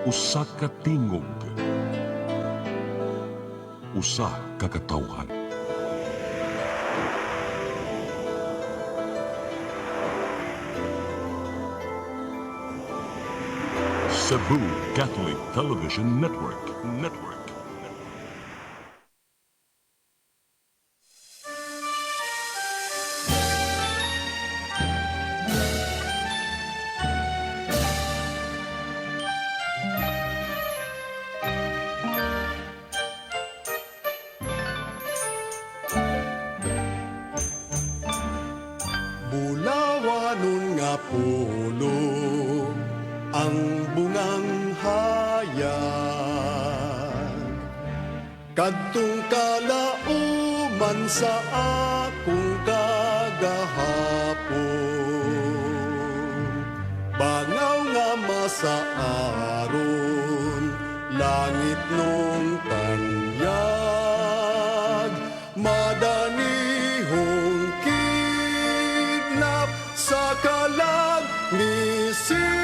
Usa ka tingog, usa ka katawhan. Cebu Catholic Television Network. Bulawanon nga pulo ang bungang hayag, kadtong kalauman sa akong kagahapon. Bangaw nga masaaron, langit nung tanyag, madanihong kidnap sa kalag ni Sibut.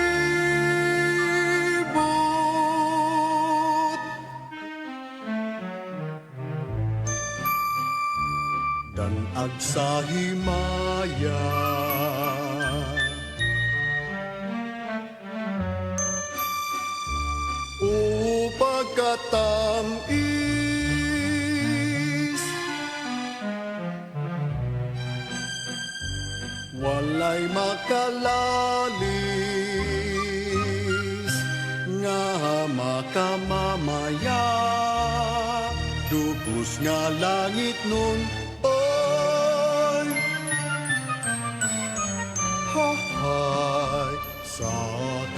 Danag sa himaya, pagkatamis, walay makalalis nga makamamaya, dubos nga langit nun. Oy, hahay sa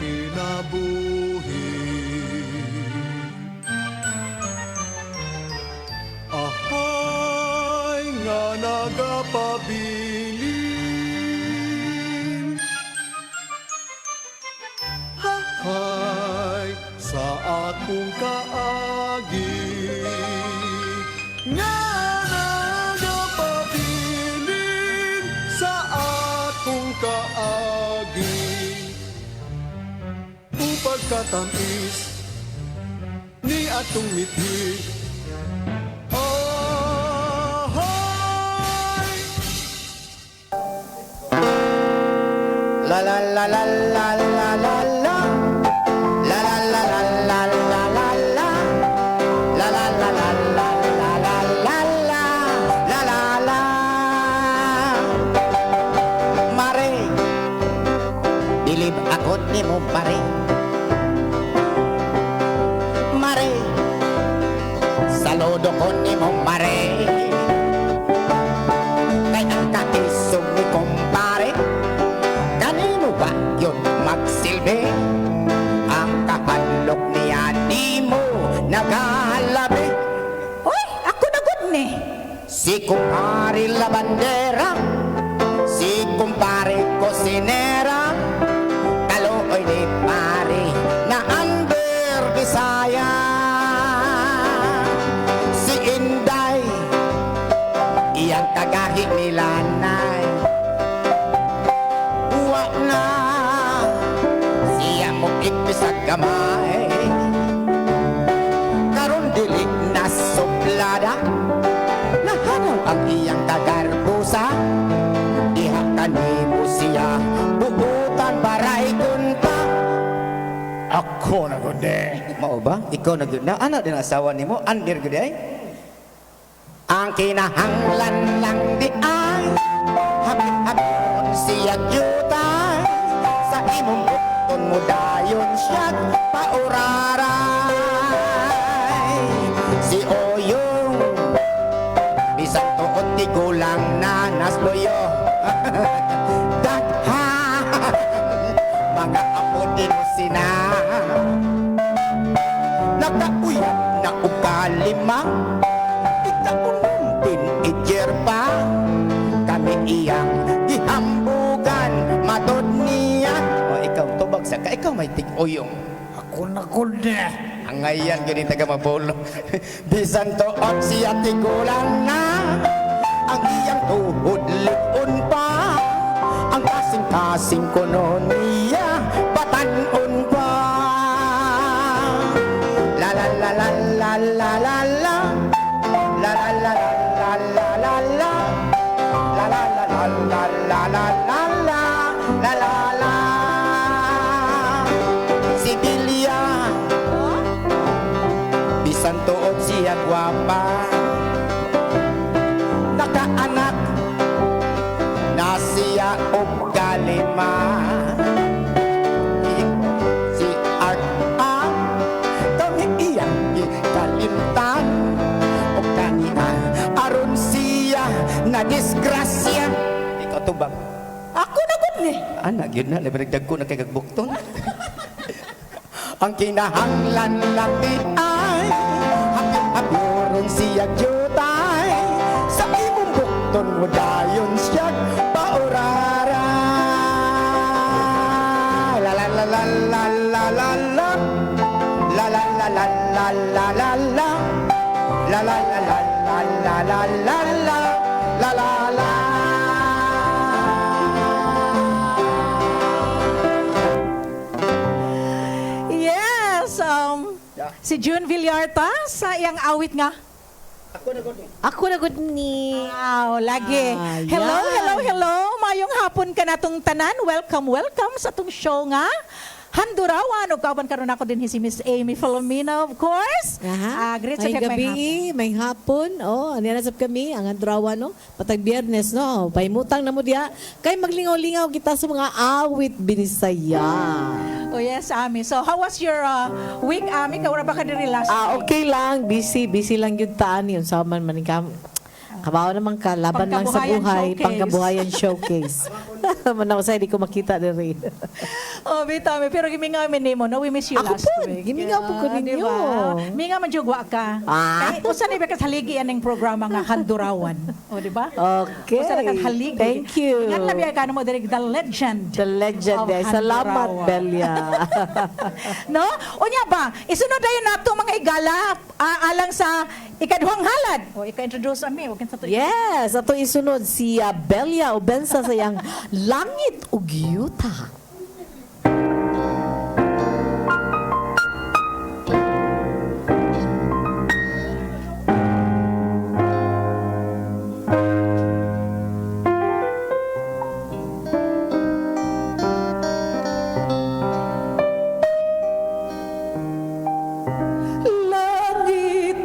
kinabuhi, ahay nga nagapabilin, hahay sa akong kaagi, nga nagapabilin sa akong kaagi. Upag katamis ni atong mithi, La la la la la la la la. La la la la la la la la. La la la la la la la la la. La la la. Mare, bilib ako ni mo pare. Mare, saludo ko ni mo mare. Kay ang katisog ni kumpare, kanino ba yun magsilbi? Ang kahandlok niya di mo nagalabi. Uy, ako na good ni. Si kumpare La Bandera, si kumpare Cosinera, kaluoy ni pare na under Bisaya. Si Inday, iyang kagahi nila nay, na siya mo ikpisag gamay, karon dili na suplada, nahanaw ang iyang kagarbusa, diha kanimo siya buutan baray kunta. Ako na kundi. Mao ba? Ikaw na gud na anak din ang asawa nimo, andir gud ay. Ang kinahanglan lang di ay hapit-hapit siya juta, sa imong buton mo dayon siya pauraray. Si Oyong bisan tuot ti gulang na nasloyo dagha mga apo din sina, nakauyat na ukalima, ikaunong ijer pa, kami iyang gihambugan matod niya. O ikaw tubag sa ka, ikaw may tig-oyong. Ako na kundi. Ang ngayon ganit taga mabulo. Bisan tuot siya tigulang na, ang iyang tuhod likon pa, ang kasing-kasing ko noon niya batanon pa. siya gwapa. Nakaanak na siya og kalima. Si Art ang kami iyang ikalimtan. O kanina aron siya na disgrasya. Ikaw tubag. Ako na gud ni. Anak yun na, labaragdag ko na kay kagbukton. Ang kinahanglan lang di ay hapyo-hapyoron siya jutay. Sa imong bukton mo dayon siya paurara. La la la la la la la la. La la la la la la la la. La la la la la la la la la. La la la. Yes, si June Villarta sa iyang awit nga. Ako na gud ni. Wow, lagi. Hello, yan. hello, hello. Mayong hapon ka natong tanan. Welcome, welcome sa tong show nga. Handurawan, o kauban karon ako din si Miss Amy Filomena, of course. Great sa May kag gabi, hapon. may hapon. Oh, aniya sab kami ang Andrawa no. Patag Biyernes no. Paimutang na mo diha. Kay maglingaw-lingaw kita sa mga awit binisaya. Oh yes, Ami. So, how was your week, Ami? Kawara ba ka diri last week? Okay lang, busy lang yun taan yun. Sa man kabaw naman ka, laban lang sa Pangkabuhayan buhay, showcase. pangkabuhayan showcase. Manaw sa di ko makita diri. Oh, Bitami. Pero gimingaw mi nimo, no? We miss you Ako last po, week. gimingaw po ko ninyo. Diba? Minga man jugwa ka. Kahit usa ni bekas haligi aning programa nga Handurawan. O, di ba? Okay. Usa na kat haligi. Thank you. Nga labi ka mo diri the legend. The legend of eh. Salamat, Handurawan. Belia. No? Unya ba? Isunod dayon nato mga igala alang sa ikaduhang halad. O ika-introduce ami, wag sa to. Yes, ato isunod si Belia Obensa sa yang Langit ug Yuta. Langit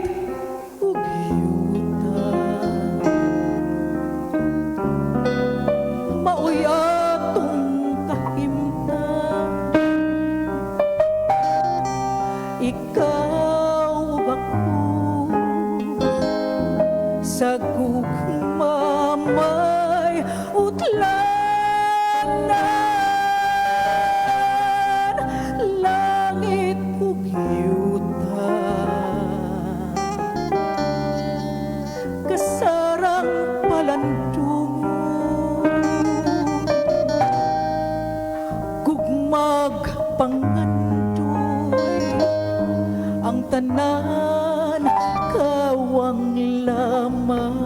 ug yuta, maoy atong kahimtang. Ikaw ug ako sa gugmamay utlanan. Langit ug yuta, kasarang palandungon, gugmag pangandoy, ang tanan kawang lamang.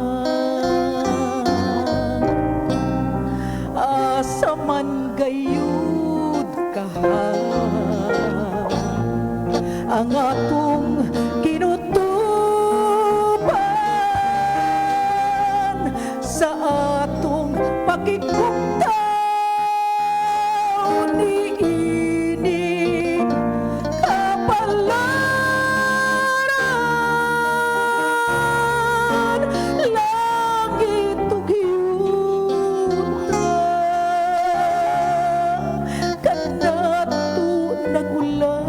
Asa man gayud ka, ang atong kinutuban sa atong pagkikugtaw ni ining kapalaran. Langit ug yuta, kanato nagulan.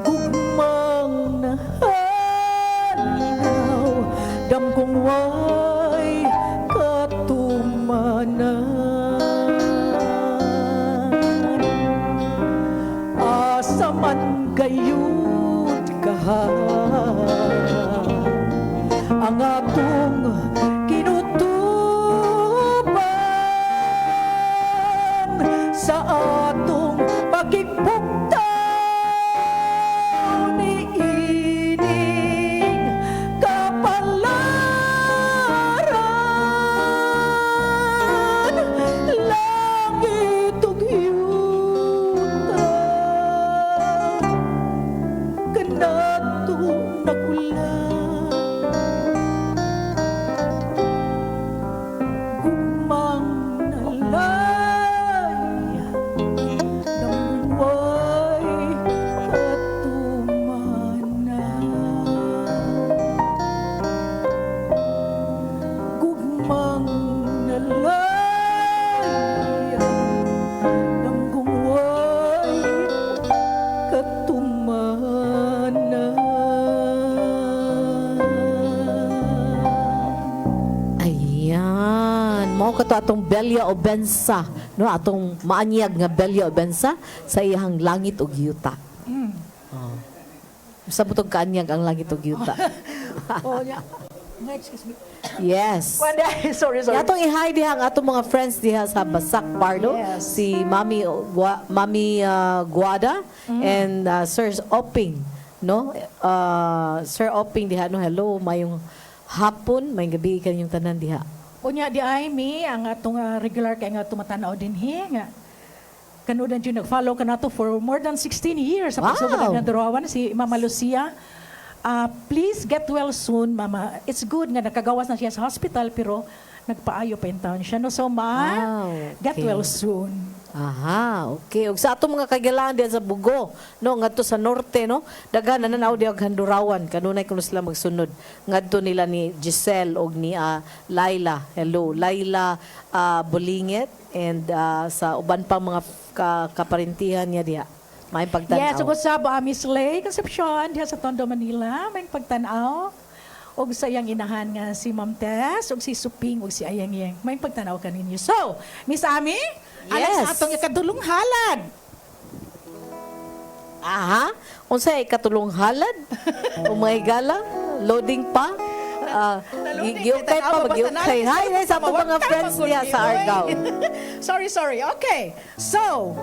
Gugmang nahanaw, damkong way katumanan. Asa man gayud ka, ang atong kinutuban sa atong pagkikbuktaw ni ining kapalaran. atong Belia Obensa, no, atong maanyag nga Belia Obensa sa iyang langit ug yuta. Oh. Sa butog kaanyag ang langit ug yuta. Oh, yeah. Excuse me. Yes. Sorry. Atong i-hi diha ang atong mga friends diha sa Basak Pardo, Yes. si Mami Guada and Sir Oping, no? Sir Oping diha, no, hello, mayong hapon, may gabi kanyang tanan diha. Unya di ay mi ang atong regular kay nga tumatanaw din nga. Kanudan jud nag-follow ka nato for more than 16 years sa Wow. pagsugod nga Durawan si Mama Lucia. Please get well soon, Mama. It's good nga nakagawas na siya sa hospital pero nagpaayo pa in town siya. No, so Wow, get okay. well soon. Aha, okay. Ug sa atong mga kagalaan diha sa Bugo, no, ngadto sa norte, no, daghan na nanaw diha og Handurawan, kanunay kuno sila magsunod. Ngadto nila ni Giselle og ni Laila. Hello, Laila Bolingit and sa uban pang mga kaparintihan niya diha. May pagtanaw. Yes, ug usab Miss Lay Concepcion diha sa Tondo, Manila, may pagtanaw. Og sa iyang inahan nga si Ma'am Tess, og si Suping, og si Ayang Yang. May pagtanaw kaninyo. So, Miss Ami, alas Yes. sa atong ikadulong halad. Aha, unsay katulong halad? O mga higala, loading pa. Giukay pa, magiukay. Hi, sa atong mga friends niya sa Argao. Sorry. Okay. So,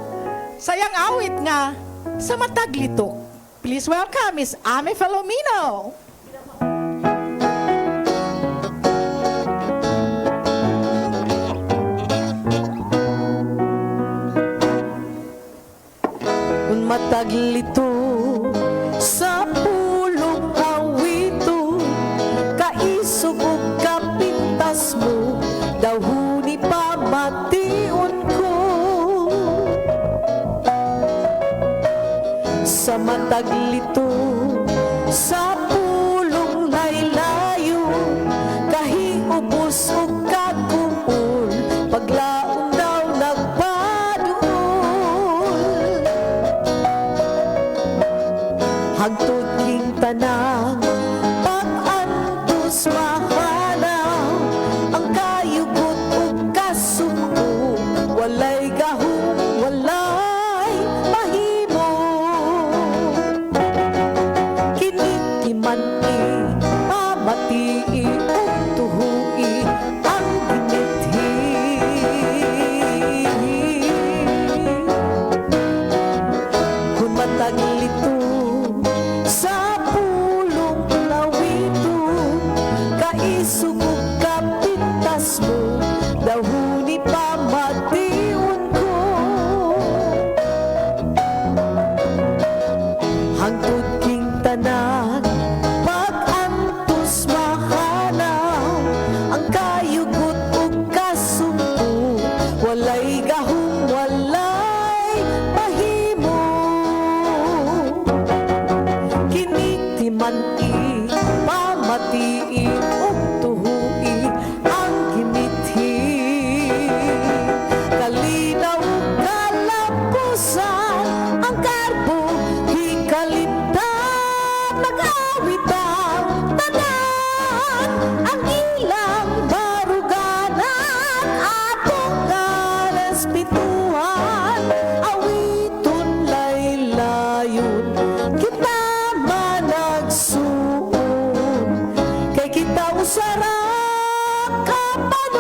sayang awit nga sa Mataglitok. Please welcome Miss Ami Filomeno. Un mataglito sa pulong awito, kaisog ug kapintas mo, dahuni pa mation ko. Sa mataglito sa pulong laylayo, kahiubos ug kagumol, paglaom daw nagpaduol. Hagtod king tanang pag-antos mahanaw, ang kayugot ug kasuko, walay gahom, walay mahimo. Kinikiman-i, pamati-i, ug tuhui, ang ginithi. Kung mataglito sa pulong lawito, kaisog ug kapintas mo, dahuni pa mation ko. Hangtod king tanan pag-antos mahanaw, ang kayugot ug kasumpo, walay gahom, walay mahimo. Kinitiman-i, pamati-i, ug tuhui, ang gimithi. Kalinaw ug kalapusan, ang karbo, hikalimtan, mag-awitan, tanan, ang ilang baruganan, atong karespituhan, awiton laylayon, kita managsuon, kay kita usara kapanon.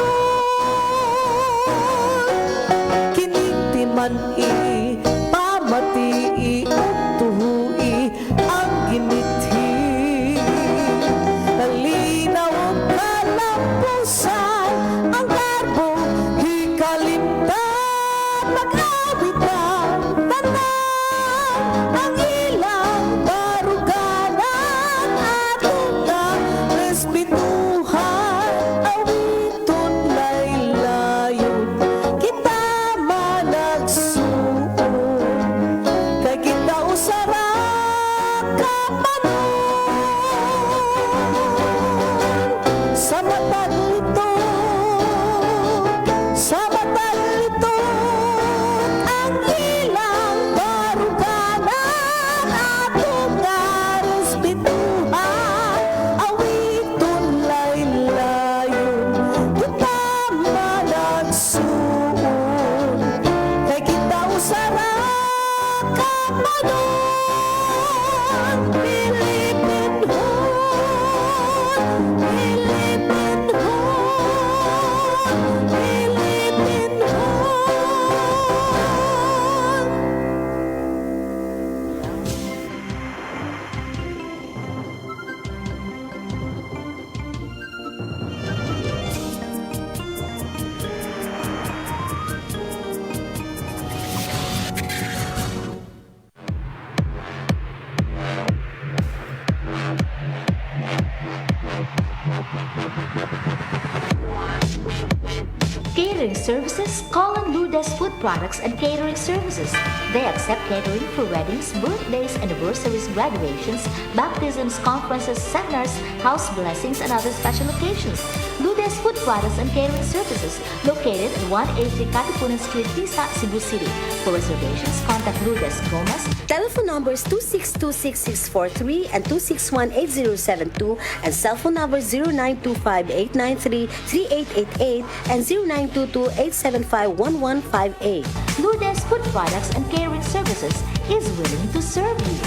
Kinitiman-i, pamati-i, ug tuhui, ang gimithi. Kalinaw ug kalampusan, ang garbo, hikalimtan, mag-awitan, tanan, ang ilang baruganan, atong respetuhan, awiton laylayon, kita managsuon. services, call on Lourdes Food Products and Catering Services. They accept catering for weddings, birthdays, anniversaries, graduations, baptisms, conferences, seminars, house blessings, and other special occasions. Lourdes Food Products and Catering Services, located at 180 Katipunan Street, Tisa, Cebu City. For reservations, contact Lourdes Gomez. Telephone numbers 2626643 and 2618072 and cell phone number 0925-893-3888 and 0922-875-1158. Lourdes Food Products and Catering Services is willing to serve you.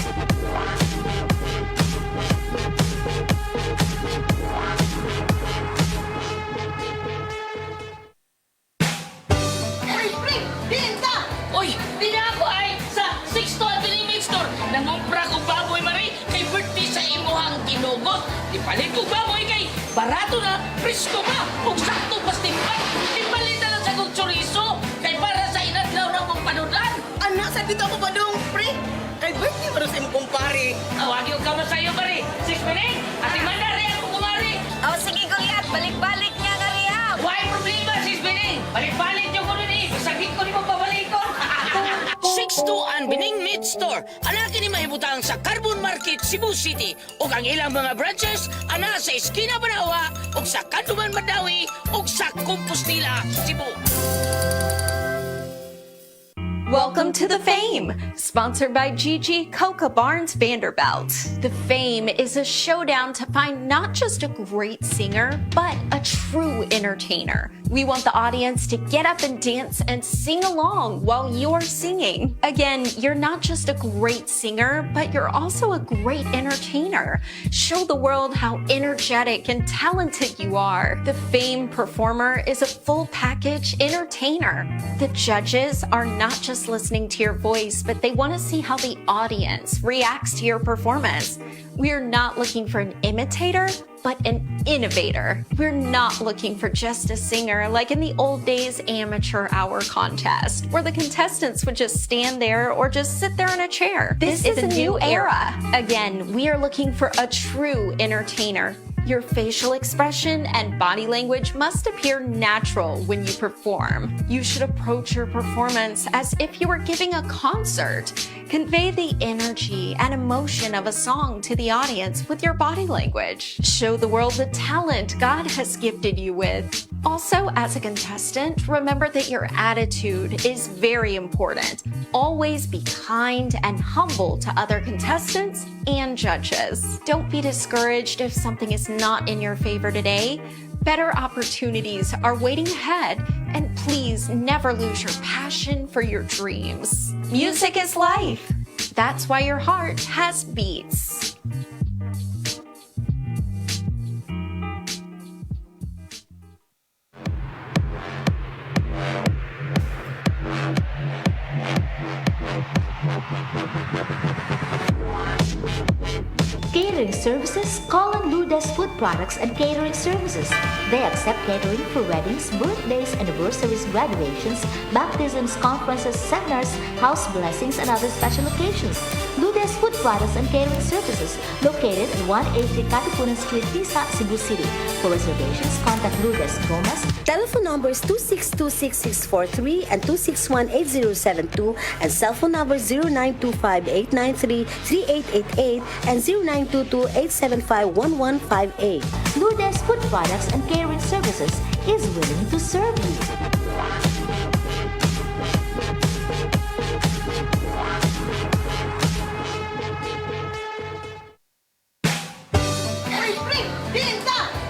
Uy, di na ako ay sa 6 to Avenue Store. Nangumpra ko baboy mari kay birthday sa imuhang kinugot. Ipalit ko baboy kay barato na, presko pa, ug sakto pas timpan. Ipalit na lang sa kong chorizo kay para sa inadlaw na mong panudan. Anak, sa dito ako ba dong, pre? Kay birthday mo sa imong kumpare. Awag yung kama sa'yo mari. 6 minutes, ati mandari ako kumari. Oh, sige kuya, balik-balik niya nga riya. Why problema, 6 minutes? Balik-balik yung ko nun eh. Sakit ko ni mo pabalikon. 6-2 Bining Meat Store. Anak ni mahibutang sa Carbon Market, Cebu City. O ang ilang mga branches, ana sa Esquina, Banawa, o sa Kanduman, Madawi, o sa Compostela, Cebu. Welcome to The Fame, sponsored by Gigi Coca Barnes Vanderbilt. The Fame is a showdown to find not just a great singer, but a true entertainer. We want the audience to get up and dance and sing along while you're singing. Again, you're not just a great singer, but you're also a great entertainer. Show the world how energetic and talented you are. The Fame performer is a full package entertainer. The judges are not just listening to your voice, but they want to see how the audience reacts to your performance. We're not looking for an imitator, but an innovator. We're not looking for just a singer like in the old days amateur hour contest, where the contestants would just stand there or just sit there in a chair. This is a new era. Again, we are looking for a true entertainer. Your facial expression and body language must appear natural when you perform. You should approach your performance as if you were giving a concert. Convey the energy and emotion of a song to the audience with your body language. Show the world the talent God has gifted you with. Also, as a contestant, remember that your attitude is very important. Always be kind and humble to other contestants and judges. Don't be discouraged if something is not in your favor today. Better opportunities are waiting ahead, and please never lose your passion for your dreams. Music is life. That's why your heart has beats. Catering Services, call on Lourdes Food Products and Catering Services. They accept catering for weddings, birthdays, anniversaries, graduations, baptisms, conferences, seminars, house blessings, and other special occasions. Lourdes Food Products and Catering Services, located at 180 Katipunan Street, Tisa, Cebu City. For reservations, contact Lourdes Gomez. Telephone numbers 2626643 and 2618072 and cell phone number 0925-893-3888 and 0922-875-1158. Lourdes Food Products and Catering Services is willing to serve you.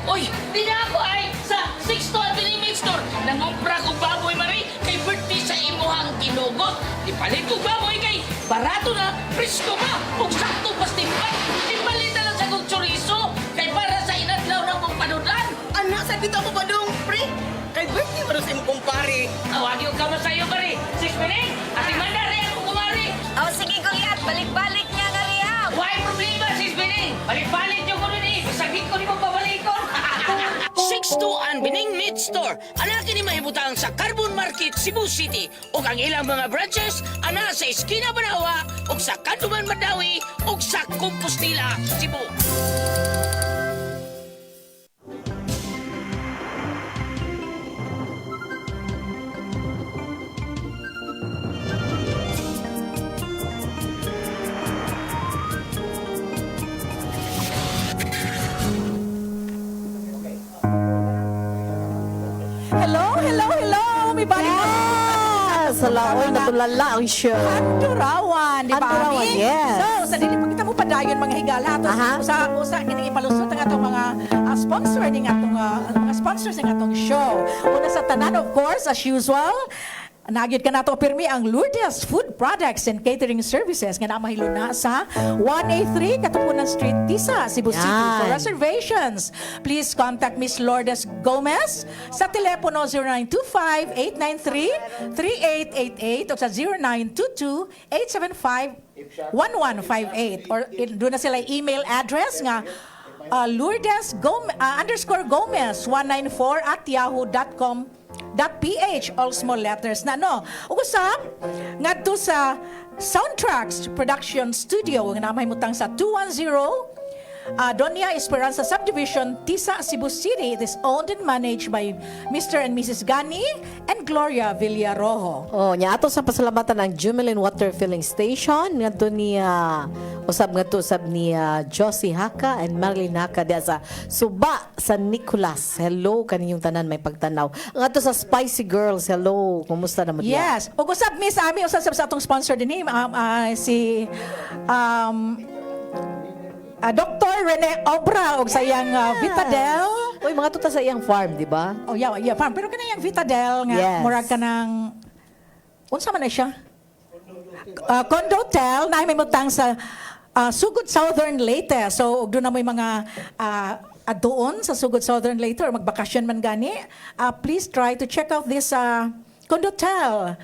Uy, di na ako ay sa 6 to Avenue Store. Nangumpra ko baboy mari kay birthday sa imuhang kinugot. Ipalit ko baboy kay barato na, presko pa, ug sakto pas timpan. Ipalit na lang sa kong chorizo kay para sa inadlaw na mong panudan. Anak, sa dito ako ba dong, pre? Kay birthday mo sa imong kumpare. Awag yung kama sa'yo mari. 6 minutes, ati mandari ako kumari. Oh, sige kuya, balik-balik niya nga riya. Why problema, 6 minutes? Balik-balik yung ko nun eh. Sakit ko ni mo pabalikon. 6-2 Bining Meat Store. Anak ni mahibutang sa Carbon Market, Cebu City. O ang ilang mga branches, ana sa Esquina, Banawa, o sa Kanduman, Madawi, o sa Compostela, Cebu. may balik na. Sa laoy na tulala ang show. Handurawan, di ba? Handurawan, Ami? yes. So, sa dili pagkita mo pa dayon mga higala to usa kini ipalusot ang atong mga sponsor ning atong mga sponsors ng atong show. Una sa tanan, of course, as usual, nagyod ka nato pirmi ang Lourdes Food Products and Catering Services nga namahiluna sa 1A3 Katupunan Street, Tisa, Cebu City. For reservations, please contact Miss Lourdes Gomez sa telepono 0925-893-3888 o sa 0922-875-1158 or doon na sila email address nga Lourdes _Gomez 194@yahoo.com.ph, all small letters na no. Usap ngadto sa Soundtracks Production Studio nga namahimutang sa 210 Doña Esperanza Subdivision, Tisa, Cebu City. It is owned and managed by Mr. and Mrs. Gani and Gloria Villarojo. Oh, nya ato sa pasalamatan ang Jumelin Water Filling Station ngadto ni usab ni Josie Haka and Marilyn Haka diya sa Suba San Nicolas. Hello kaninyong tanan may pagtanaw. Ngadto sa Spicy Girls. Hello, kumusta na mo diya? Yes. Ug usab Miss Ami usab sa atong sponsor dinhi si Dr. Rene Obra og sayang Vitadel. Uy, mga tuta sa iyang farm, di ba? Oh, yeah, farm. Pero kanang Vitadel nga murag ka ng unsa man na siya? Condotel na may mutang sa Sugod Southern Leyte. So og doon na may mga doon sa Sugod Southern Leyte or magbakasyon man gani. Please try to check out this Condotel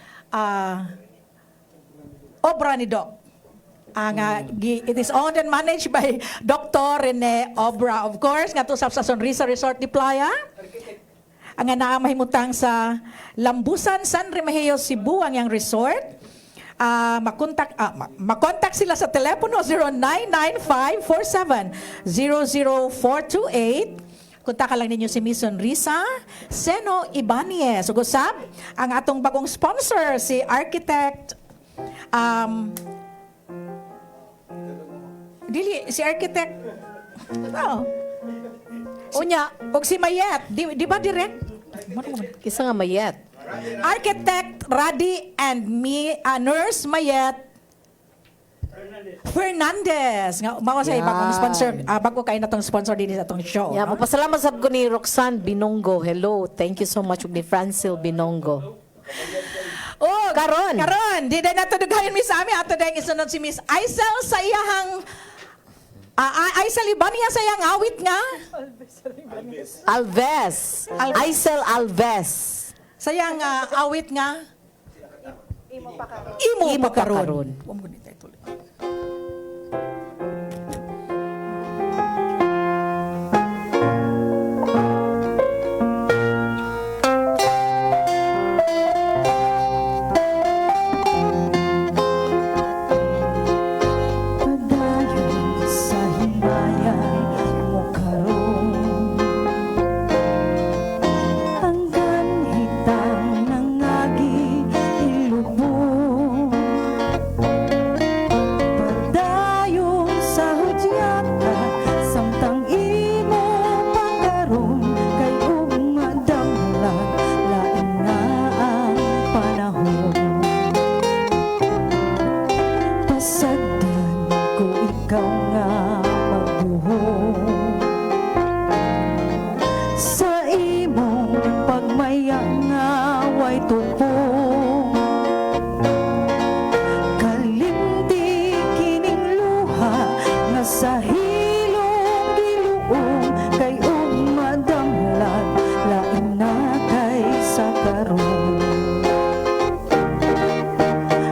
Obra ni Doc. It is owned and managed by Dr. Rene Obra, of course, nga to sa Sonrisa Resort de Playa. Ang naamahimutang sa Lambusan, San Remigio, Cebu, ang yang resort. Makontak sila sa telepono 0995-47-00428. Kontak lang ninyo si Miss Sonrisa Seno Ibanez. Ugusap, ang atong bagong sponsor, si Architect si Architect Unya, og si Mayet, di ba direct? Kisa nga Mayet. Architect Radi and Nurse Mayet Fernandez. Mao sa bagong sponsor, bago kay natong sponsor din sa atong show. Yeah, magpasalamat sab ko ni Roxanne Binongo. Hello, thank you so much ug ni Francil Binongo. Oh, karon, di na natudugayon mi sa amin ato dayang isunod si Miss Aisel sa iyang Aisel Ibania sa iyang awit nga Alves. Aisel Alves. Sa iyang awit nga Imo pa karon.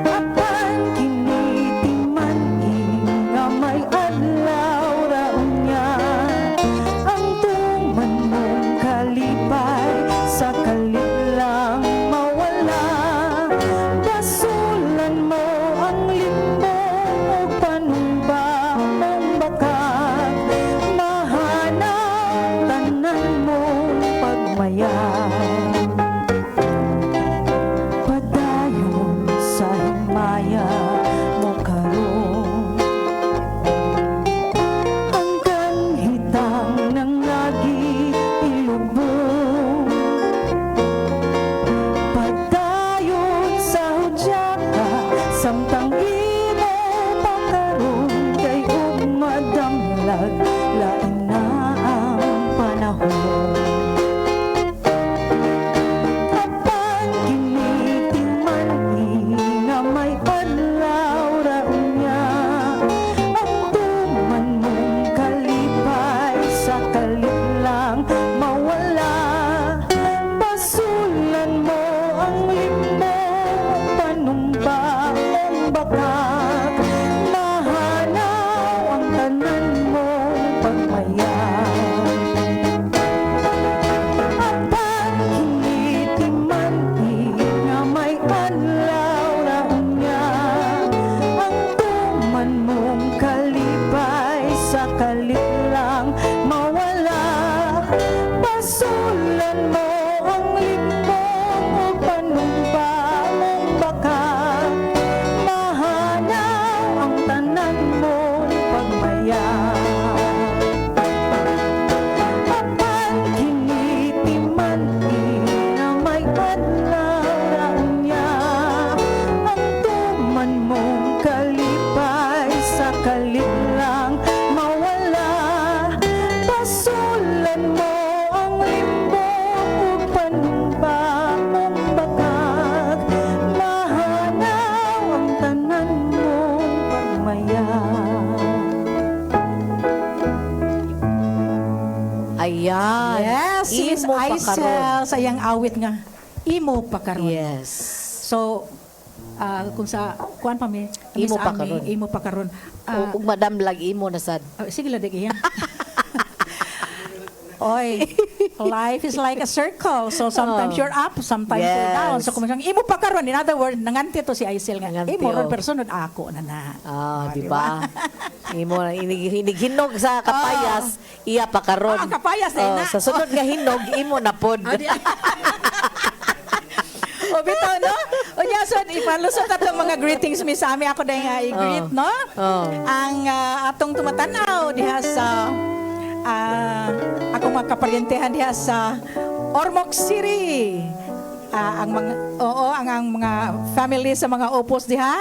Apan kini timan nga may Giselle sa iyang awit nga imo pa karon. Yes. So kung sa kuan pa mi Imo Miss pa Ami, karon. imo pa karon. Ug Madam Lag imo na sad. Sige lang iya. Oy, life is like a circle. So sometimes you're up, sometimes you're down. So kung imo pa karon, in other words, nanganti to si Aisel nga. Nanganti, Imo ron oh. personod ako na na. Di ba? Imo na hiniginog sa kapayas, iya pa karon. Kapayas na. Sa sunod nga hinog, imo na pod. O bitaw no? O nya so ipalusot atong mga greetings mi sa ami ako dai nga i-greet no. Ang atong tumatan-aw diha sa akong mga kaparyentehan diha sa Ormoc City. Ang mga ang mga family sa mga opos diha.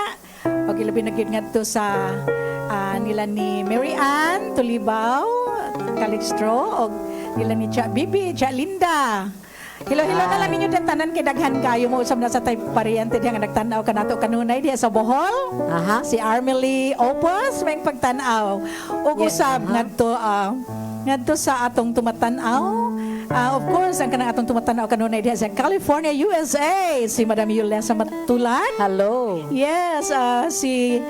Og ilabi na gyud ngadto sa nila ni Mary Ann Tulibao, Calixtro og nila ni Cha Bibi, Cha Linda. Hello na lang ninyo din tanan kay daghan kayo mo usab na sa type paryente diha nga nagtan-aw kanato kanunay diha sa Bohol. Si Armely Opos may pagtan-aw. Ug usab ngadto sa atong tumatan-aw. Of course, ang kanang atong tumatan-aw kanunay diha sa California, USA, si Madam Yulesa Matulan. Hello. Yes, si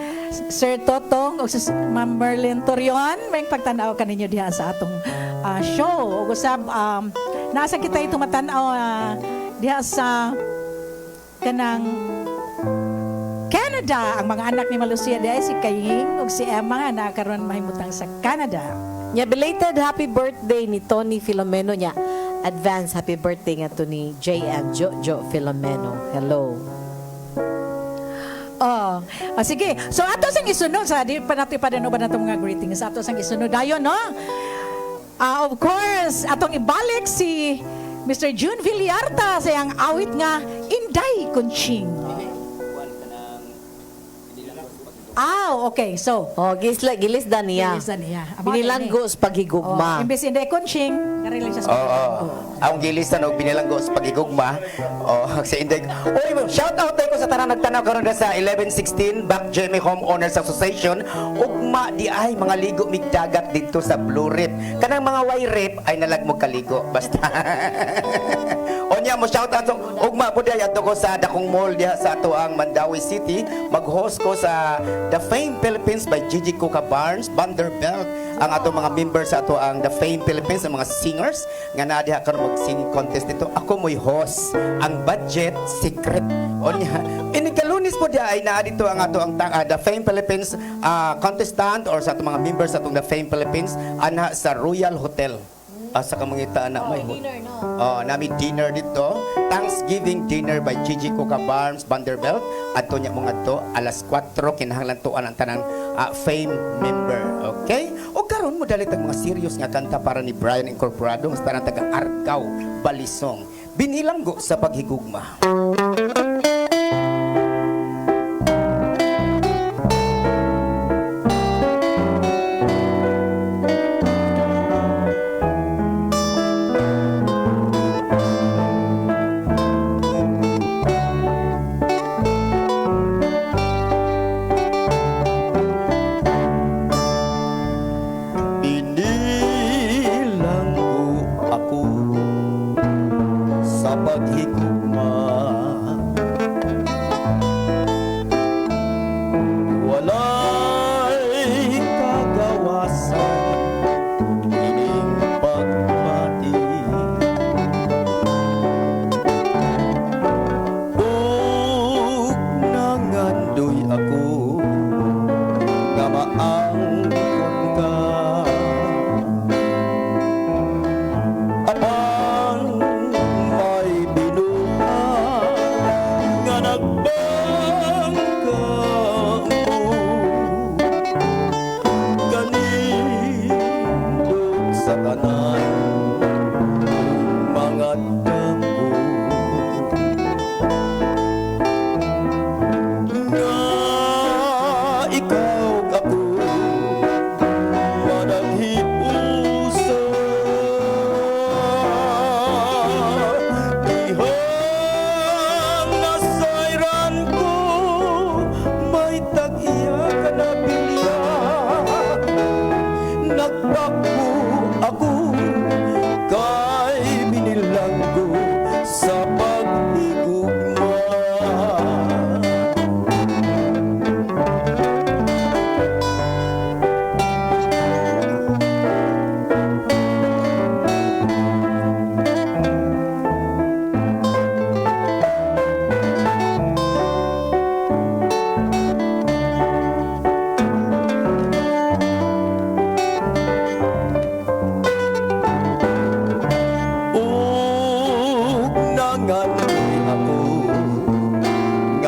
Sir Totong o si Ma'am Merlin Torion may pagtan-aw kaninyo diha sa atong show. Ug usab nasa kita tumatan-aw diha sa kanang Canada. Ang mga anak ni Malucia diha si Kaying ug si Emma nga nakaroon mahimutang sa Canada. Belated happy birthday ni Tony Filomeno niya. Advance happy birthday nga to ni Jay and Jojo Filomeno. Hello. Sige. So ato sang isunod sa di pa natin padanuban natong mga greetings. Ato sang isunod dayon no. Of course, atong ibalik si Mr. June Villarta sa iyang awit nga Inday Kunching. Okay. So, gilisdan niya. Binilanggo sa paghigugma. Imbes Inday Kunching, narealize sa Ang gilisdan og binilanggo sa pagigugma. Si Inday. Shout out tayo ko sa tanan nagtanaw karon sa 1116 Back Jamie Homeowners Association. Ugma di ay mga ligo migdagat dito sa Blue Reef. Kanang mga white reef ay nalagmog kaligo basta. Onya mo shout out ugma po diay adto ko sa Dakong Mall diha sa ato ang Mandawi City. Mag-host ko sa The Fame Philippines by Gigi Coca Barnes, Vanderbilt. Ang ato mga members sa ato ang The Fame Philippines, ang mga singers nga na diha karon mag-singing contest dito. Ako mo'y host. Ang budget secret. Onya, inikalunis po diha ay naa dito ang ato ang The Fame Philippines contestant or sa ato mga members sa atong The Fame Philippines ana sa Royal Hotel. Sa kamangitaan na may nami dinner dito. Thanksgiving dinner by Gigi Coca Barnes, Vanderbilt. Ato niya mga to alas 4 kinahanglan tuan ang tanang Fame member. Okay? O karon mo dalit ang mga serious nga kanta para ni Brian Incorporado mas tanang taga Argao, Balisong. Binilanggo sa paghigugma.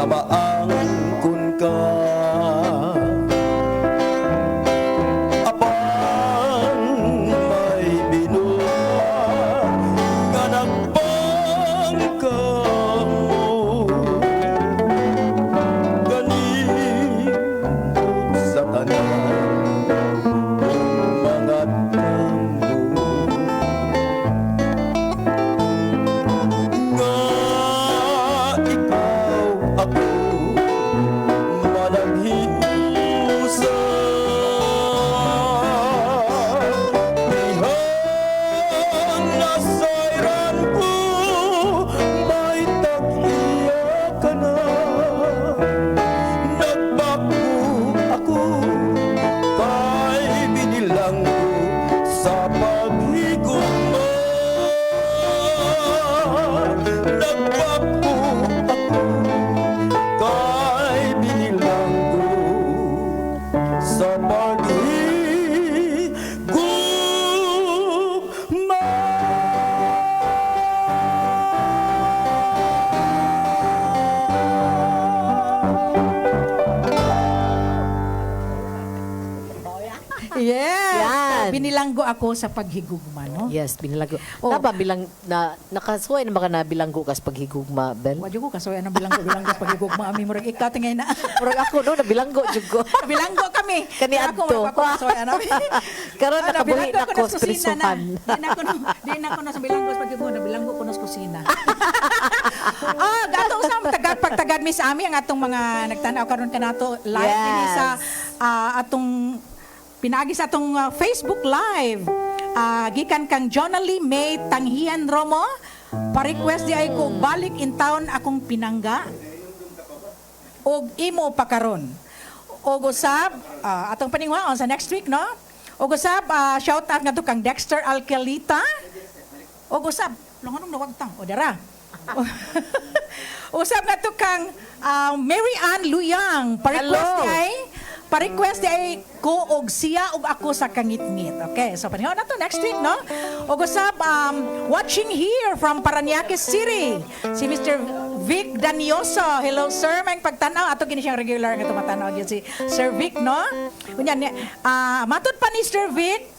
maang kun ka apan may binuha nga nagpangka mo ganit sa tanan mga tambo nga ikaw ako managhiusa dihan nasayran ko may tag-iya ka na nagbago ako kay binilang ko sa paghigugma nagbago ako kay binilang ko sa paghigugma. Yes. Yan. Binilanggo ako sa paghigugma, no? Yes, binilanggo. Oh. Napa bilang na nakasuway na baka na bilanggo kas paghigugma, Ben? Wadyo ko kasoy ang bilanggo sa paghigugma ami murag ikaw tingay na. Murag ako no, nabilanggo jud ko. Bilanggo kami. Kani Ako adto. ako kasoy ano. Karon Ah, nakabuhi nabilanggo na ko ko na sa kusina na. prisuhan. Di na ko na sa bilanggo sa paghigugma, nabilanggo ko na sa kusina. Gato sa pagtagad mi sa ami ang atong mga nagtanaw karon kanato live Yes. dinhi sa atong pinaagi sa atong Facebook Live. Gikan kang Jonalie May Tanghian Romo. Pa-request di ay ko balik in town akong pinangga. Og imo pa karon. Og usab atong paningwaon sa next week no. Og usab shout out nga to kang Dexter Alcalita. Og usab langonong nawagtang o dara. Usab nga to kang Mary Ann Luyang. Pa-request di ay ko og siya og ako sa kangit-ngit. Okay, so panihon na to next week, no? Og usab, watching here from Parañaque City, si Mr. Vic Danioso. Hello, sir. May pagtanaw. Ato gini siyang regular nga tumatanaw yun si Sir Vic, no? Kunyan, matod pa ni Sir Vic,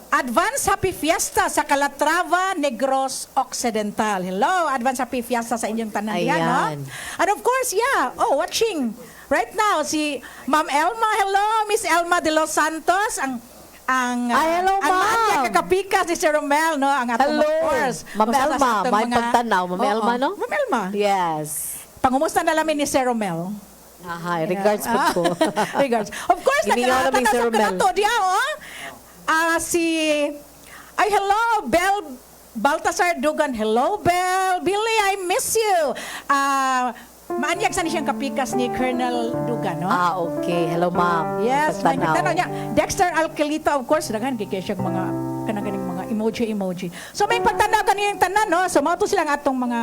Advance Happy Fiesta sa Calatrava, Negros Occidental. Hello, Advance Happy Fiesta sa inyong tanan yan, no? Ayan. And of course, yeah, watching right now si Ma'am Elma. Hello, Miss Elma de los Santos, ang hello, ang ma'am. kakapikas ni Sir Romel, no? Ang atong Hello. of course. Ma'am Kung sa Elma, atong may mga- pagtanaw, Ma'am Oo, Elma, no? Ma'am Elma. Yes. Pangumusta na lamin ni Sir Romel. Aha, regards po ko. Regards. Of course, Hiningaw namin Sir nagtatasok ka na Romel. to. Diya, hello, Bel Baltasar Dugan. Hello, Bel. Billy, I miss you. Maanyag sa ni siyang kapikas ni Colonel Dugan, no? Okay. Hello, ma'am. Yes, may Pagtanaw. tanong niya. Dexter Alcalita, of course, daghan kay siyang mga kanaganing mga emoji. So may pagtanaw kaniyang tanan, no? So mao to silang atong mga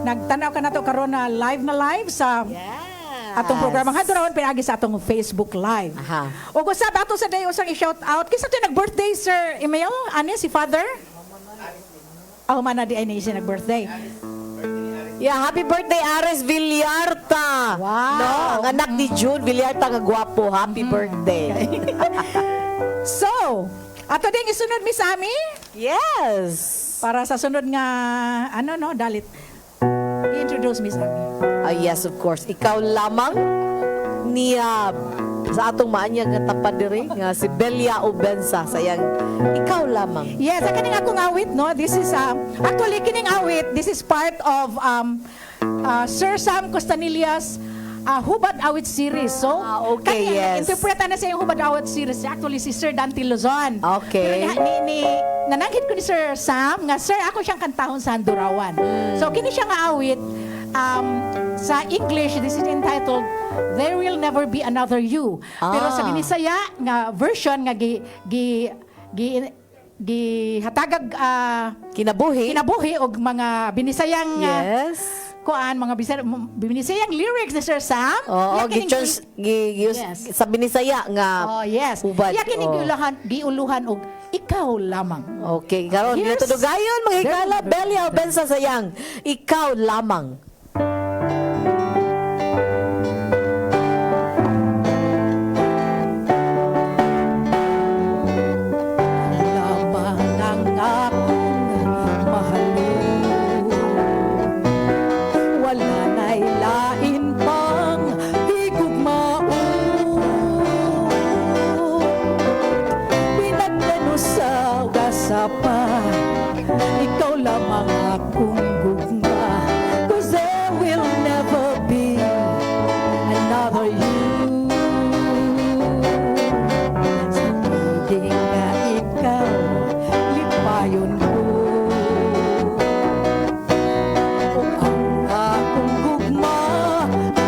nagtanaw ka na to karon na live sa atong programa nga doon pinagi sa atong Facebook Live. Aha. O gusab ato sa day usang i-shout out kinsa to nag-birthday Sir Emil? Ani si Father? Mana di ay ni siya nag-birthday. Yeah, happy birthday Ares Villarta. Wow. No, ang anak ni June Villarta nga gwapo. Happy birthday. So, ato din isunod mi sa ami Yes. para sa sunod nga dalit. I-introduce mi sa ami. Yes, of course. Ikaw lamang niya sa atong maanyag nga tapad diri nga si Belia Ubensa sayang ikaw lamang. Yes, sa kaning akong awit, no? This is actually kining awit, this is part of Sir Sam Costanillas Hubad Awit series. So, okay, yes. interpreta na sa yung Hubad Awit series. Actually, si Sir Dante Luzon. Okay. Pero nananghit ko ni Sir Sam, nga, Sir, ako siyang kantahon sa Handurawan. So, kini siya nga awit, sa English, this is entitled, There Will Never Be Another You. Pero sa Binisaya, nga version, nga hatagag kinabuhi og mga binisayang mga binisayang lyrics ni Sir Sam. Oo, Yes. sa Binisaya nga. Yes. Hubad. Iya kini giuluhan og ikaw lamang. Okay, karon Here's- dito dugayon mga higala There- Belia Ubensa sayang ikaw lamang. may lain pang higugmao. Pinagdano sa ugasapa, ikaw lamang akong gugma. 'Cause there will never be another you. Sa piling nga ikaw, lipayon ko. Kung ang akong gugma,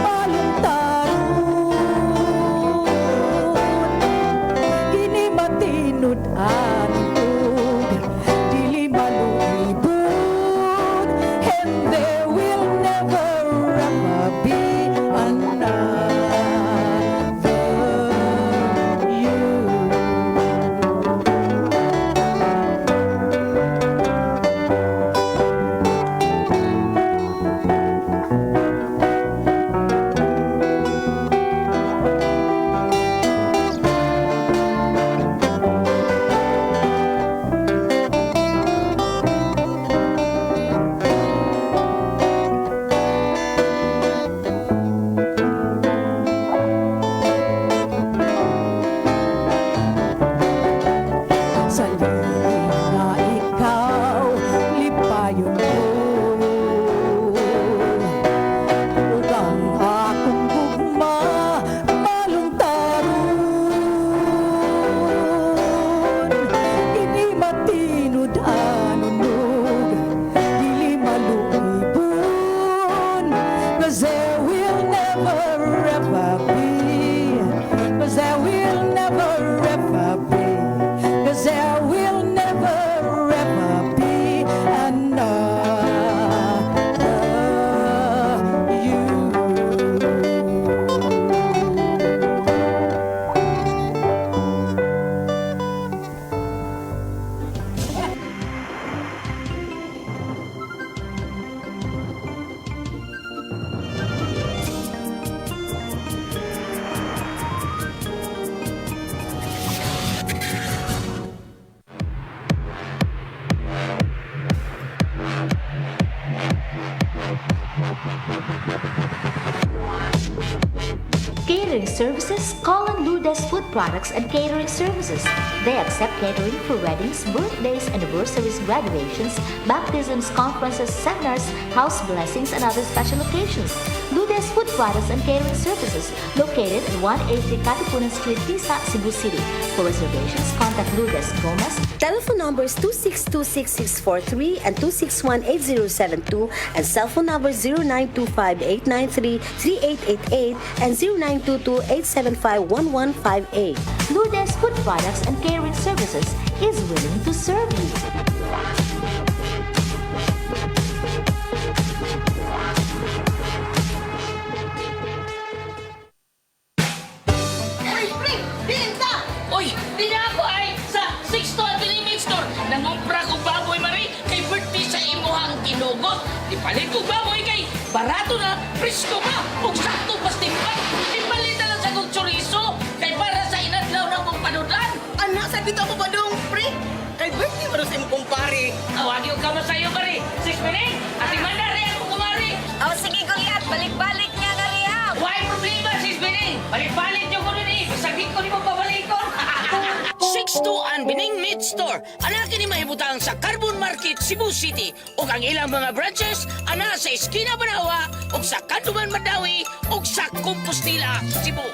maluntaron. Kini matinud-an ko, dili malulibot. And there will never ever be another you. Sa liling na ikaw, lipayon ko. Ug ang akong gugma, maluntaron. Kini matinud-an unog, dili malulibon. 'Cause there will never ever be, 'cause there will never ever be, 'cause there will never ever be another you. Catering services, call on Ludes Food Products and Catering Services. They accept catering for weddings, birthdays, anniversaries, graduations, baptisms, conferences, seminars, house blessings, and other special occasions. Ludes Food Products and Catering Services, located at 180 Katipunan Street, Tisa, Cebu City. For reservations, contact Ludes Gomez. Telephone numbers 2626643 and 2618072 and cell phone number 0925-893-3888 and 0922-875-1158. Ludes Food Products and Catering Services is willing to serve you. Uy, pre! Binta! Uy, di na ako ay sa 6 Avenue Meat Store. Nangumpra ko baboy mari kay birthday sa imuhang kinugot. Ipalit ko baboy kay barato na, presko pa, ug sakto pas timpan. Ipalit na lang sa kong chorizo kay para sa inadlaw na mong panudan. Anak, sabi ko ba dong, pre? Kay birthday mo sa imong kumpare. Awagi ko ka masayo mari. 6 minutes, ating mandari ako kumari. Oh, sige, Goliath. Balik-balik niya na liya. Why problema, 6 minutes? Balik-balik niyo ko nun eh. Sakit ko ni mo pabalikon. 6-2 Bining Meat Store. Anaki ni mahibutang sa Carbon Market, Cebu City. O ang ilang mga branches, ana sa Esquina Banawa, o sa Kanduman Madawi, o sa Compostela, Cebu.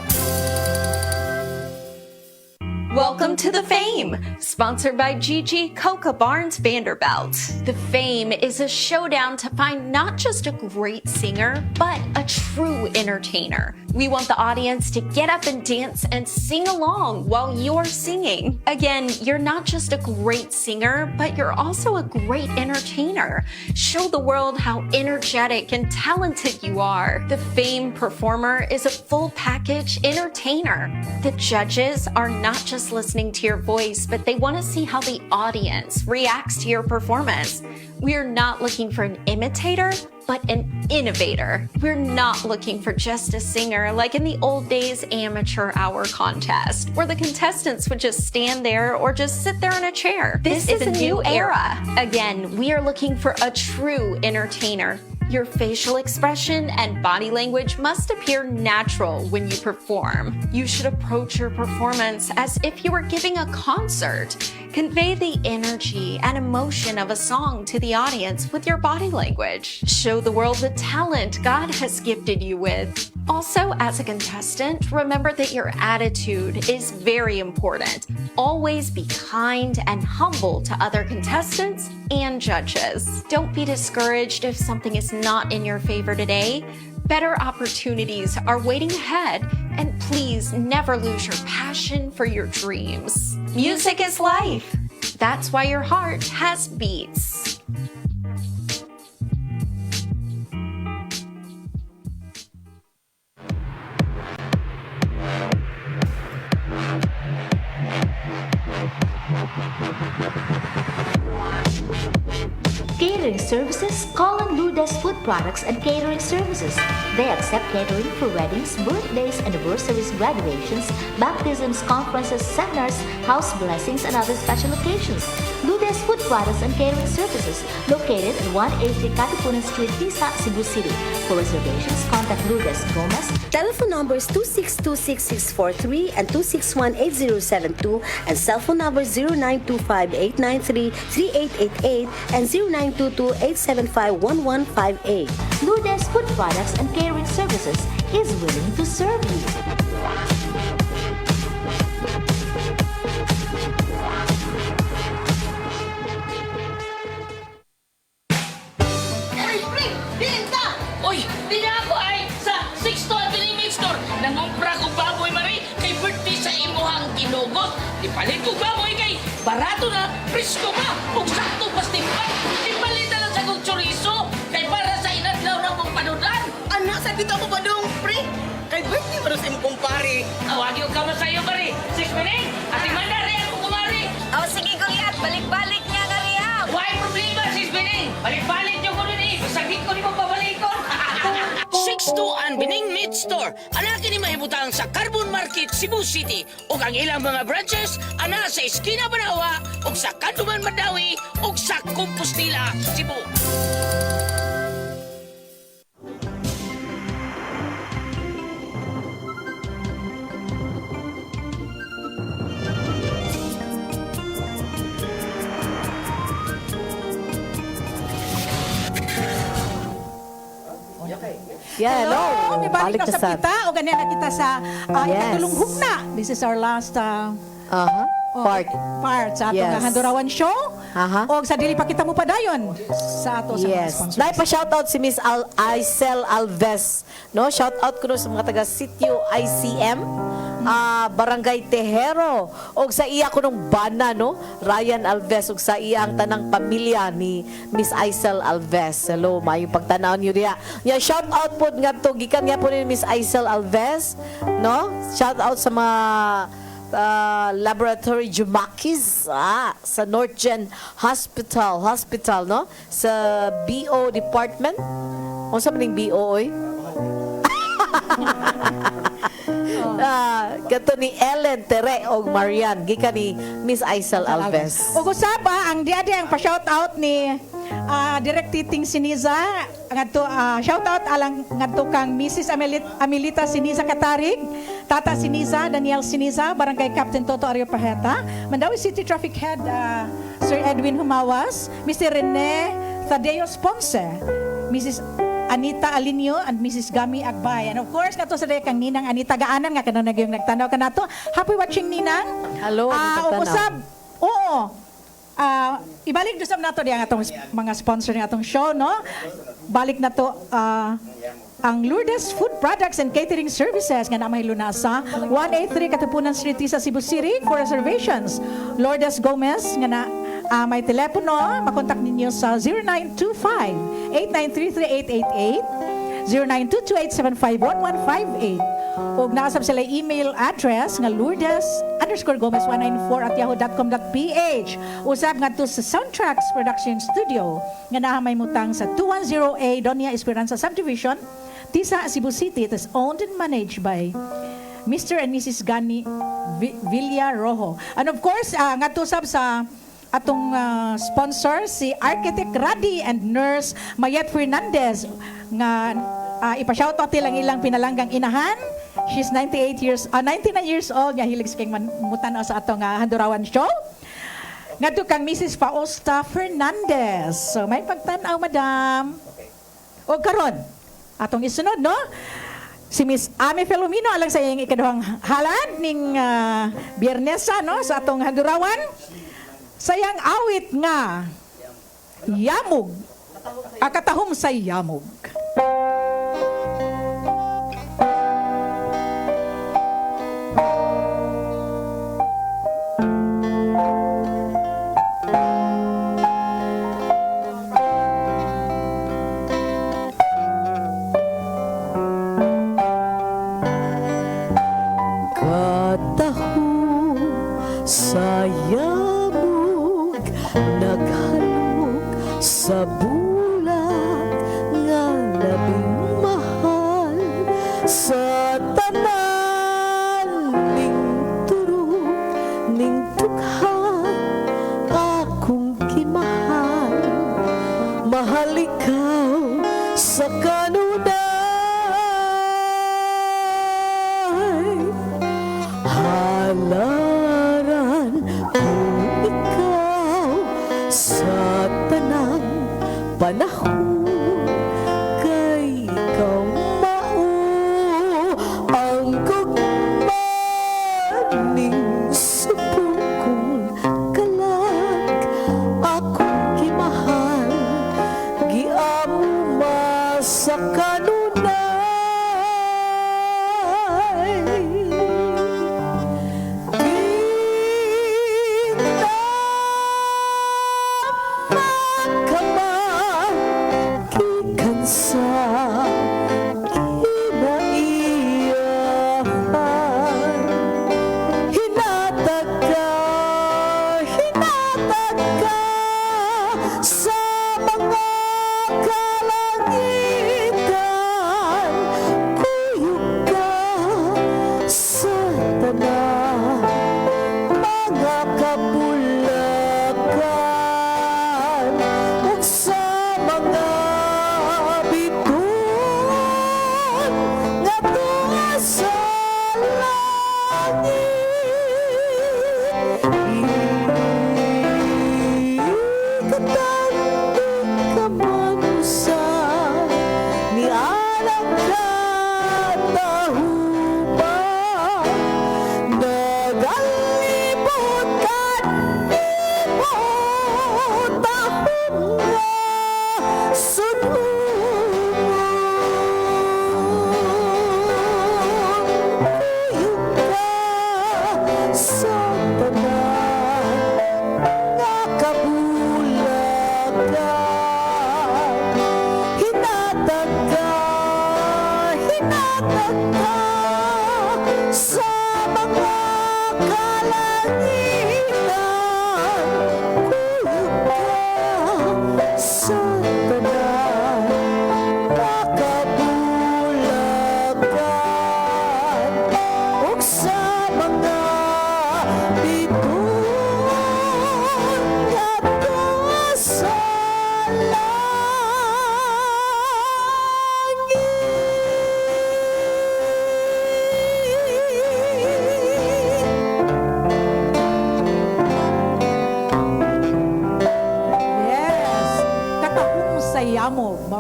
Welcome to The Fame, sponsored by Gigi Coca Barnes Vanderbilt. The Fame is a showdown to find not just a great singer, but a true entertainer. We want the audience to get up and dance and sing along while you're singing. Again, you're not just a great singer, but you're also a great entertainer. Show the world how energetic and talented you are. The Fame performer is a full package entertainer. The judges are not just listening to your voice, but they want to see how the audience reacts to your performance. We're not looking for an imitator, but an innovator. We're not looking for just a singer like in the old days amateur hour contest, where the contestants would just stand there or just sit there in a chair. This is a new era. Again, we are looking for a true entertainer. Your facial expression and body language must appear natural when you perform. You should approach your performance as if you were giving a concert. Convey the energy and emotion of a song to the audience with your body language. Show the world the talent God has gifted you with. Also, as a contestant, remember that your attitude is very important. Always be kind and humble to other contestants and judges. Don't be discouraged if something is not in your favor today. Better opportunities are waiting ahead, and please never lose your passion for your dreams. Music is life. That's why your heart has beats. Catering services, call on Lourdes Food Products and Catering Services. They accept catering for weddings, birthdays, anniversaries, graduations, baptisms, conferences, seminars, house blessings, and other special occasions. Lourdes Food Products and Catering Services, located at 183 Katipunan Street, Tisa, Cebu City. For reservations, contact Lourdes Gomez. Telephone numbers 2626643 and 2618072 and cell phone number 0925-893-3888 and 0922-875-1158. Lourdes Food Products and Catering Services is willing to serve you. Oy, di na ako ay sa 6 Avenue Meat Store. Nangumpra ko baboy mari kay birthday sa imuhang ginugot. Di palit ko baboy kay barato na, presko pa, ug sakto pas timpay. Di palit na lang sa kong chorizo kay para sa inadlaw na mong panudan. Anak, sa dito ako ba dong, pre? Kay birthday mo sa imong kumpare. Awagi ko kamo sa iyo mari. 6 minutes, ati manda rin ako kumari. Oh, sige, Goliath. Balik-balik niya nga riya. Why problema, 6 minutes? Balik-balik nyo ko nun eh. Sagit ko ni mo pabalikon. 6-2 Bining Meat Store. Anakin ni mahibutang sa Carbon Market, Cebu City. O ang ilang mga branches, ana sa Esquina Banawa, o sa Kanduman Madawi, o sa Compostela, Cebu. Yeah, hello. May balik na sa sad. kita o ganyan na kita sa Yes. ikatulong hugna. This is our last part sa atong Yes. Handurawan show. O sa dili pa kita mo padayon sa ato sa mga Yes. sponsors. Dahil pa shoutout si Miss Aisel Alves. No, shoutout ko no sa mga taga Sitio ICM. Barangay Tejero og sa iya ko nung bana no Ryan Alves og sa iya ang tanang pamilya ni Miss Aisel Alves. Hello, maayong pagtanaw niyo diha. Ya shout out pod ngadto gikan nga po ni Miss Aisel Alves, no? Shout out sa mga Laboratory Jumakis sa North Gen Hospital no? Sa BO Department. Unsa man ning BO oy? Gato ni Ellen Tere og Marian gikan ni Miss Aisel Alves. Ug usab ang diadi ang pa-shout out ni Direct Titing Siniza ngadto shout out alang ngadto kang Mrs. Amelita Siniza Katarig, Tata Siniza, Daniel Siniza, Barangay Captain Toto Ario Paheta, Mandawi City Traffic Head Sir Edwin Humawas, Mr. Rene Tadeo Ponce, Mrs. Anita Alinio and Mrs. Gami Agbay. And of course, nato sa kang Ninang Anita Gaanan nga kanang nagyong nagtanaw ka nato. Happy watching, Ninang. Hello, usab. Oo. Ibalik dusab nato di ang atong mga sponsor ng atong show, no? Balik nato ang Lourdes Food Products and Catering Services nga namay lunasa 183 Katipunan Street sa Cebu City for reservations. Lourdes Gomez nga na may telepono, makontak ninyo sa 0925-893-3888, 0922-875-1158. O naasab sila email address nga lourdes_gomez194@yahoo.com.ph. Usab nga to sa Soundtracks Production Studio nga nahamay mutang sa 210A Doña Esperanza Subdivision, Tisa, Cebu City. It is owned and managed by Mr. and Mrs. Gani Villa Rojo. And of course, nga to sab sa atong sponsor si Architect Radi and Nurse Mayet Fernandez nga ipa-shoutout ilang pinalanggang inahan. She's 99 years old nga hilig kay mutan sa atong Handurawan show. Ngadto kang Mrs. Fausta Fernandez. So may pagtan-aw madam. O karon atong isunod no. Si Miss Ami Filomeno alang sa iyang ikaduhang halad ning Biernesa no sa atong Handurawan. Sayang awit nga Yamog. Katahom sa Yamog. Sayamog naghalog sa bulag nga labing mahal sa tanan ning turog ning tughan akong kimahal mahal ikaw sa kanunay halaran kung ikaw sa tanang panahon kay ikaw mao ang gugmaning subong kong kalag akong kimahal giamuma sa kanunay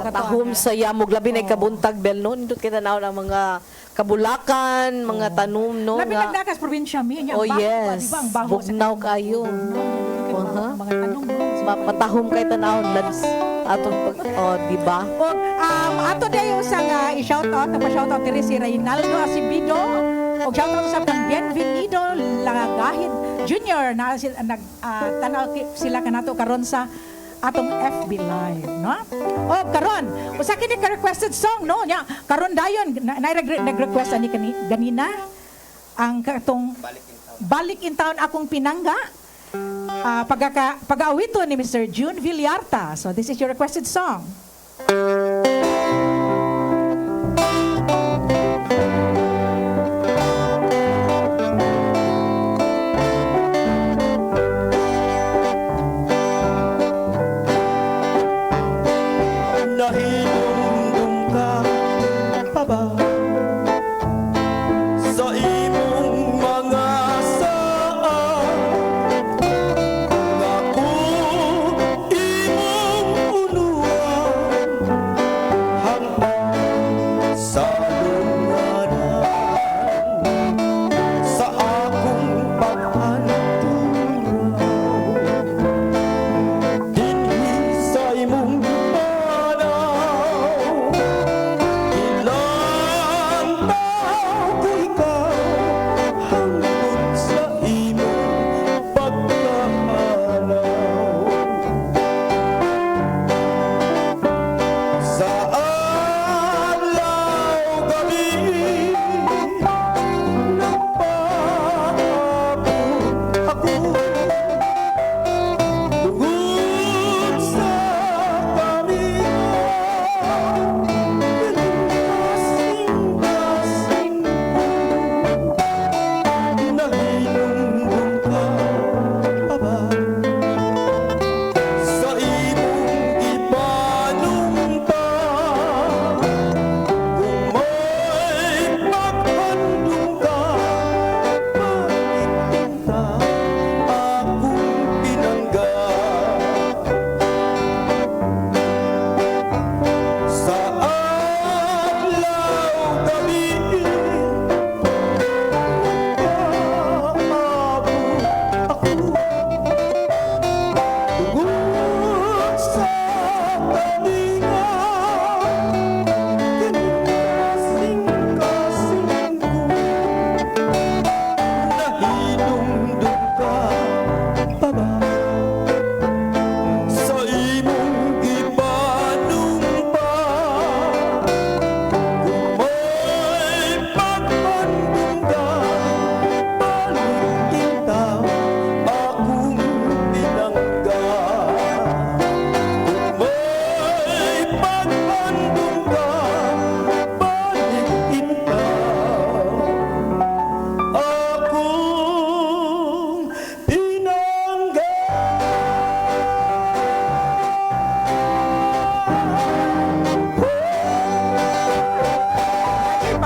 Katahom sa Yamog labi na kabuntag bel no nindot kita naon ang mga kabulakan mga tanom no labi nagdakas probinsya mi nya oh yes diba ang baho bugnaw kayo mga tanom patahom kay tanawon lads atong pag di ba ato dayo sa i-shout out diri si Reynaldo Asibido og shout out sa kang Bienvenido Lagahid Junior na tanaw sila kanato karon sa atong FB Live, no? O, karon, usa kini ka-requested song, no? Nya, karon dayon, nag-request ani ganina, ang katong Balik in Town akong pinangga, pag-awito ni Mr. June Villarta. So, this is your requested song.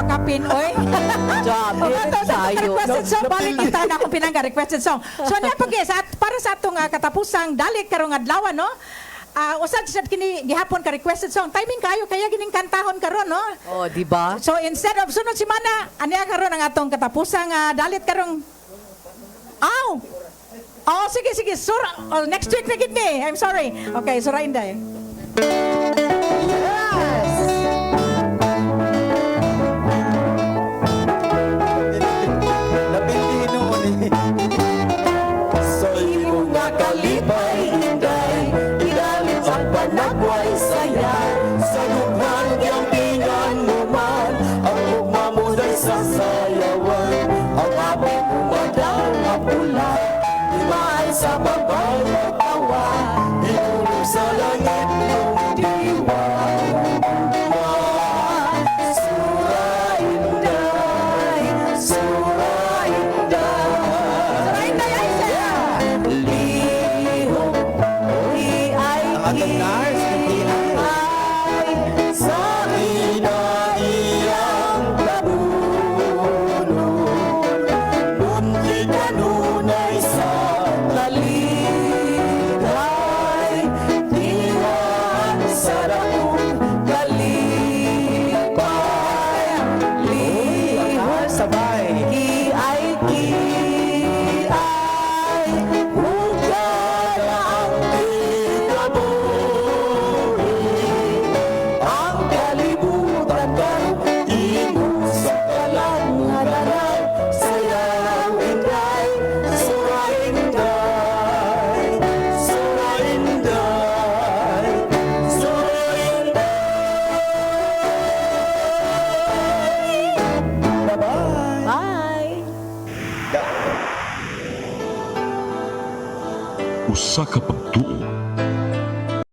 pakapin, oy. Job, sayo. Requested song, balik kita na akong pinangga, requested song. So, niya pag para sa atong katapusang dalik karong adlaw, no? Usad sad kini gihapon ka requested song. Timing kayo, kaya gining kantahon karon, no? Oh, di ba? So, instead of sunod si Mana, aniya karon ang atong katapusang dalit karong... Oh, sige. Next week na gid ni. I'm sorry. Okay, Sura Inday. Napilino mo ni. Sa imo nga kalipay, inday, ilalim ang panagway saya. Sa lughan yang pingan mo man, ang ugma mo day sa sayawan. Ang api mo madang mapula, imay sa babaw matawa, hinulog sa langit mong diwa. Usa ka pagtuo